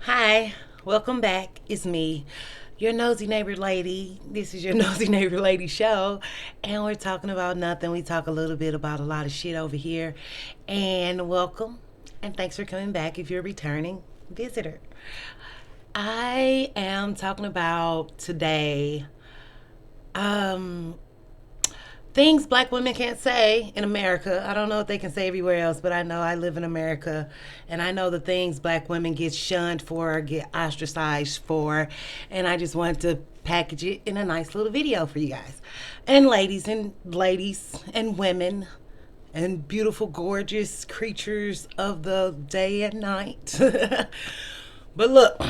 Hi, welcome back. It's me, your nosy neighbor lady. This is your nosy neighbor lady show, and we're talking about nothing. We talk a little bit about a lot of shit over here. And welcome, and thanks for coming back if you're a returning visitor. I am talking about today um things black women can't say in America. I don't know if they can say everywhere else, but I know I live in America and I know the things black women get shunned for, get ostracized for, and I just wanted to package it in a nice little video for you guys. And ladies and women and beautiful gorgeous creatures of the day and night. But look,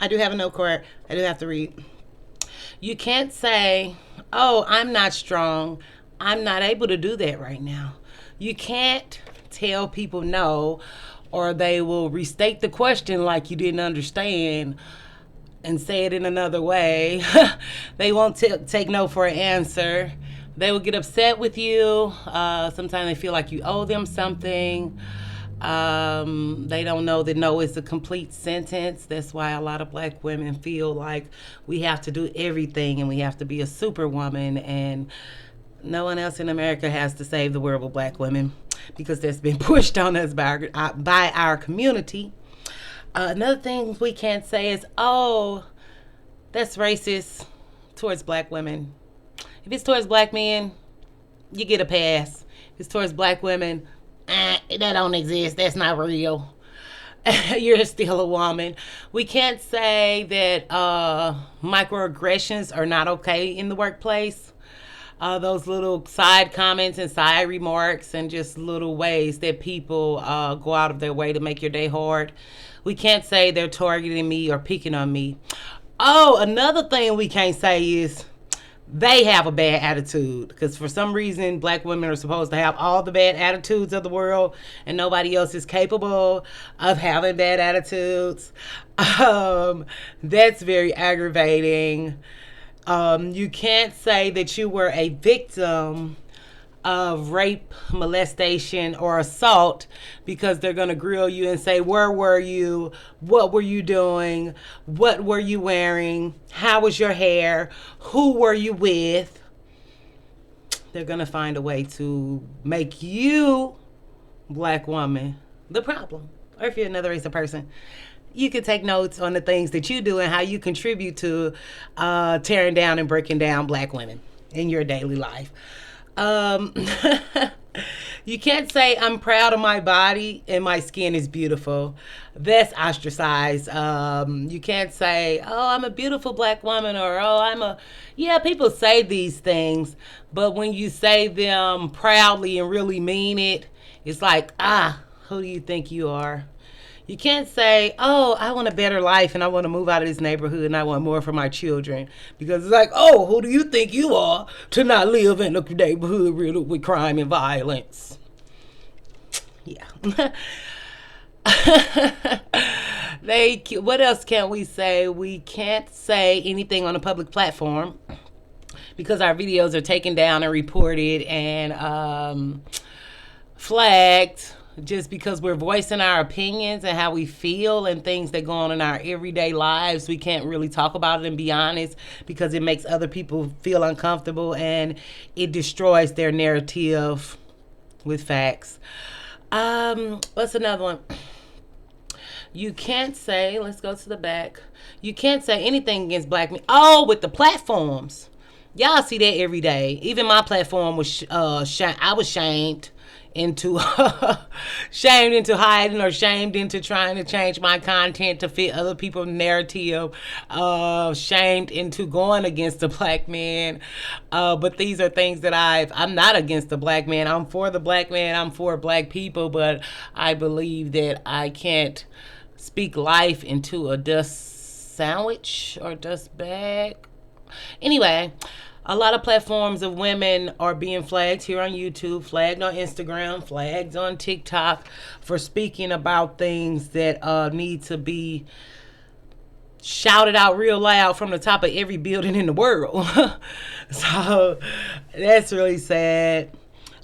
I do have a note card. I do have to read. You can't say, oh, I'm not strong. I'm not able to do that right now. You can't tell people no, or they will restate the question like you didn't understand and say it in another way. They won't take no for an answer. They will get upset with you. Sometimes they feel like you owe them something. They don't know that no is a complete sentence. That's why a lot of black women feel like we have to do everything and we have to be a superwoman, and no one else in America has to save the world with black women because that's been pushed on us by our community. Another thing we can't say is, oh, that's racist towards black women. If it's towards black men, you get a pass. If it's towards black women, that don't exist. That's not real. You're still a woman. We can't say that microaggressions are not okay in the workplace. Those little side comments and side remarks and just little ways that people go out of their way to make your day hard. We can't say they're targeting me or picking on me. Oh, another thing we can't say is they have a bad attitude, because for some reason black women are supposed to have all the bad attitudes of the world and nobody else is capable of having bad attitudes. That's very aggravating. You can't say that you were a victim of rape, molestation, or assault, because they're going to grill you and say, where were you? What were you doing? What were you wearing? How was your hair? Who were you with? They're going to find a way to make you, black woman, the problem. Or if you're another race of person, you can take notes on the things that you do and how you contribute to tearing down and breaking down black women in your daily life. You can't say I'm proud of my body and my skin is beautiful. That's ostracized. You can't say, oh, I'm a beautiful black woman, or oh, yeah, people say these things, but when you say them proudly and really mean it, it's like, who do you think you are? You can't say, oh, I want a better life and I want to move out of this neighborhood and I want more for my children. Because it's like, oh, who do you think you are to not live in a neighborhood riddled with crime and violence? Yeah. What else can't we say? We can't say anything on a public platform because our videos are taken down and reported and flagged, just because we're voicing our opinions and how we feel and things that go on in our everyday lives. We can't really talk about it and be honest because it makes other people feel uncomfortable and it destroys their narrative with facts. What's another one? You can't say, let's go to the back. You can't say anything against black men. Oh, with the platforms. Y'all see that every day. Even my platform was, I was shamed into shamed into hiding, or shamed into trying to change my content to fit other people's narrative, shamed into going against the black man. But these are things that I'm not against the black man. I'm for the black man. I'm for black people, but I believe that I can't speak life into a dust sandwich or dust bag. Anyway, a lot of platforms of women are being flagged here on YouTube, flagged on Instagram, flagged on TikTok for speaking about things that need to be shouted out real loud from the top of every building in the world. So that's really sad.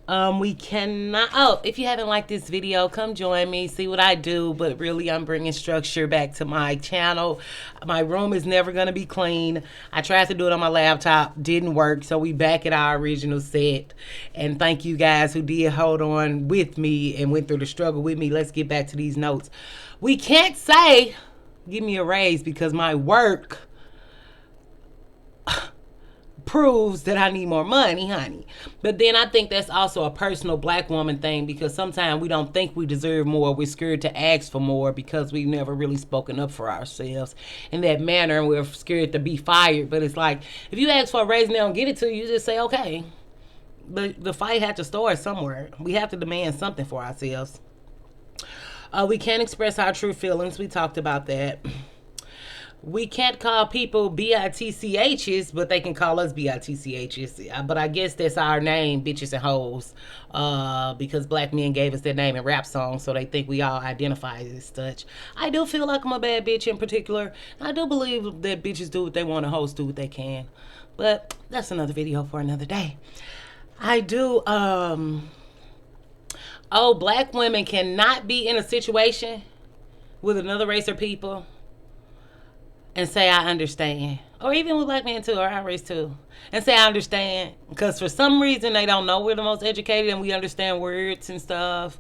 We cannot. Oh, if you haven't liked this video, come join me, see what I do. But really, I'm bringing structure back to my channel. My room is never going to be clean. I tried to do it on my laptop, didn't work. So we back at our original set. And thank you guys who did hold on with me and went through the struggle with me. Let's get back to these notes. We can't say, give me a raise, because my work proves that I need more money, honey. But then I think that's also a personal black woman thing, because sometimes we don't think we deserve more. We're scared to ask for more because we've never really spoken up for ourselves in that manner, and we're scared to be fired. But it's like, if you ask for a raise and they don't give it to you, you just say, okay. But the fight had to start somewhere. We have to demand something for ourselves. We can't express our true feelings. We talked about that. We can't call people bitchs, but they can call us bitchs. But I guess that's our name, bitches and hoes, because black men gave us that name in rap songs, so they think we all identify as such. I do feel like I'm a bad bitch in particular. I do believe that bitches do what they want and hoes do what they can. But that's another video for another day. I do, black women cannot be in a situation with another race or people and say, I understand. Or even with black men too, or our race too. And say, I understand. Because for some reason, they don't know we're the most educated and we understand words and stuff.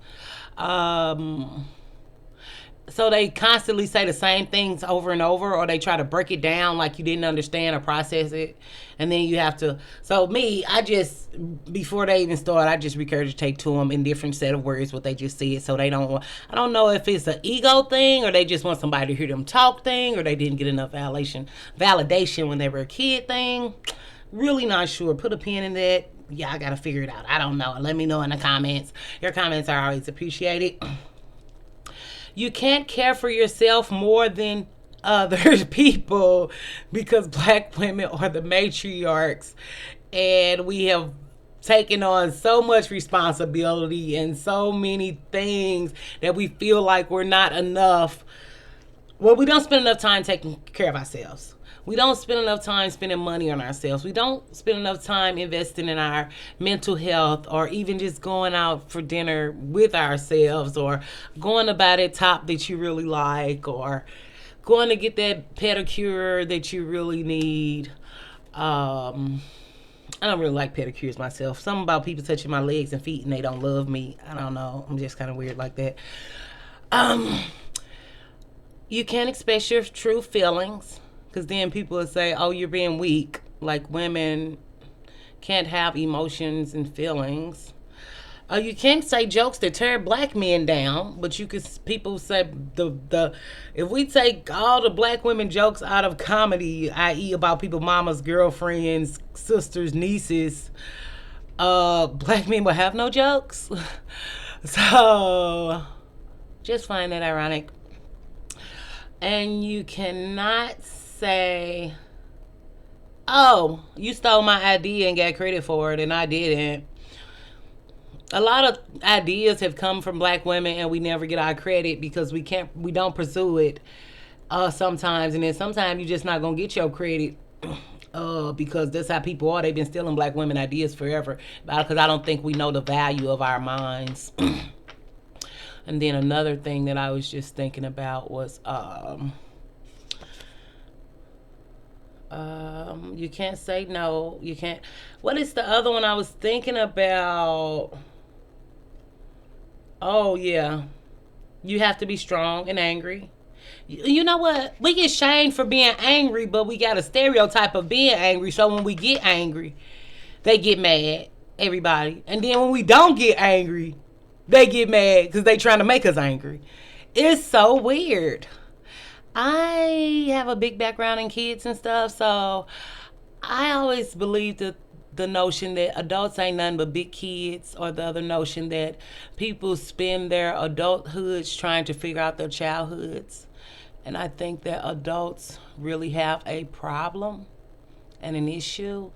So they constantly say the same things over and over, or they try to break it down like you didn't understand or process it. And then you have to, so me, I just, before they even start, I just regurgitate to them in different set of words what they just said. So they don't, I don't know if it's an ego thing, or they just want somebody to hear them talk thing, or they didn't get enough validation when they were a kid thing. Really not sure. Put a pin in that. Yeah, I got to figure it out. I don't know. Let me know in the comments. Your comments are always appreciated. You can't care for yourself more than other people, because black women are the matriarchs, and we have taken on so much responsibility and so many things that we feel like we're not enough. Well, we don't spend enough time taking care of ourselves. We don't spend enough time spending money on ourselves. We don't spend enough time investing in our mental health, or even just going out for dinner with ourselves, or going to buy that top that you really like, or going to get that pedicure that you really need. I don't really like pedicures myself. Something about people touching my legs and feet and they don't love me. I don't know. I'm just kind of weird like that. You can't express your true feelings, because then people will say, oh, you're being weak. Like, women can't have emotions and feelings. You can't say jokes that tear black men down, but you could, people say if we take all the black women jokes out of comedy, i.e. about people, mamas, girlfriends, sisters, nieces, black men will have no jokes. So just find that ironic. And you cannot say, oh, you stole my idea and got credit for it and I didn't. A lot of ideas have come from black women and we never get our credit because we don't pursue it sometimes. And then sometimes you're just not going to get your credit because that's how people are. They've been stealing black women ideas forever, because I don't think we know the value of our minds. And then another thing that I was just thinking about was you can't say no. You can't. What is the other one I was thinking about? Oh, yeah. You have to be strong and angry. You know what? We get shamed for being angry, but we got a stereotype of being angry. So when we get angry, they get mad, everybody. And then when we don't get angry, they get mad because they trying to make us angry. It's so weird. I have a big background in kids and stuff, so I always believed the notion that adults ain't nothing but big kids, or the other notion that people spend their adulthoods trying to figure out their childhoods. And I think that adults really have a problem and an issue.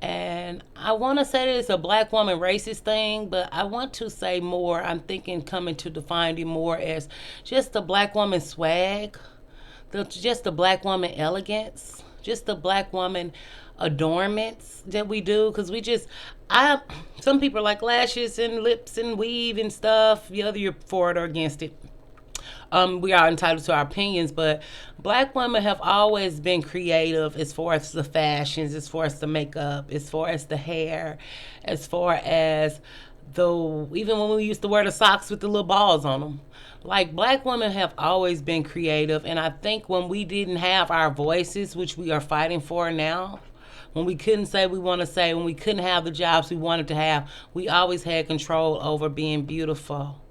And I want to say that it's a black woman racist thing, but I want to say more. I'm thinking coming to define it more as just the black woman swag, just the black woman elegance, just the black woman adornments that we do, because we just, I, some people are like lashes and lips and weave and stuff, whether you're for it or against it. We are entitled to our opinions, but black women have always been creative as far as the fashions, as far as the makeup, as far as the hair, as far as the, even when we used to wear the socks with the little balls on them. Like, black women have always been creative, and I think when we didn't have our voices, which we are fighting for now, when we couldn't say we want to say, when we couldn't have the jobs we wanted to have, we always had control over being beautiful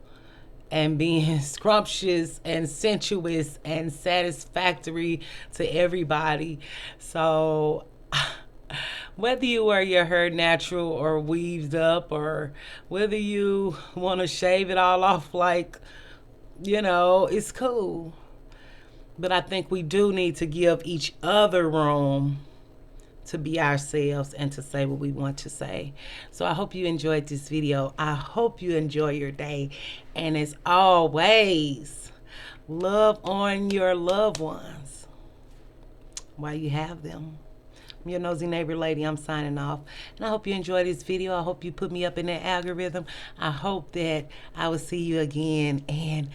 and being scrumptious and sensuous and satisfactory to everybody. So whether you wear your hair natural or weaved up, or whether you want to shave it all off, like, it's cool. But I think we do need to give each other room to be ourselves and to say what we want to say. So I hope you enjoyed this video. I hope you enjoy your day. And as always, love on your loved ones while you have them. I'm your nosy neighbor lady. I'm signing off. And I hope you enjoyed this video. I hope you put me up in that algorithm. I hope that I will see you again. And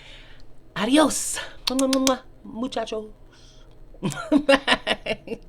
adios, muchachos. Bye.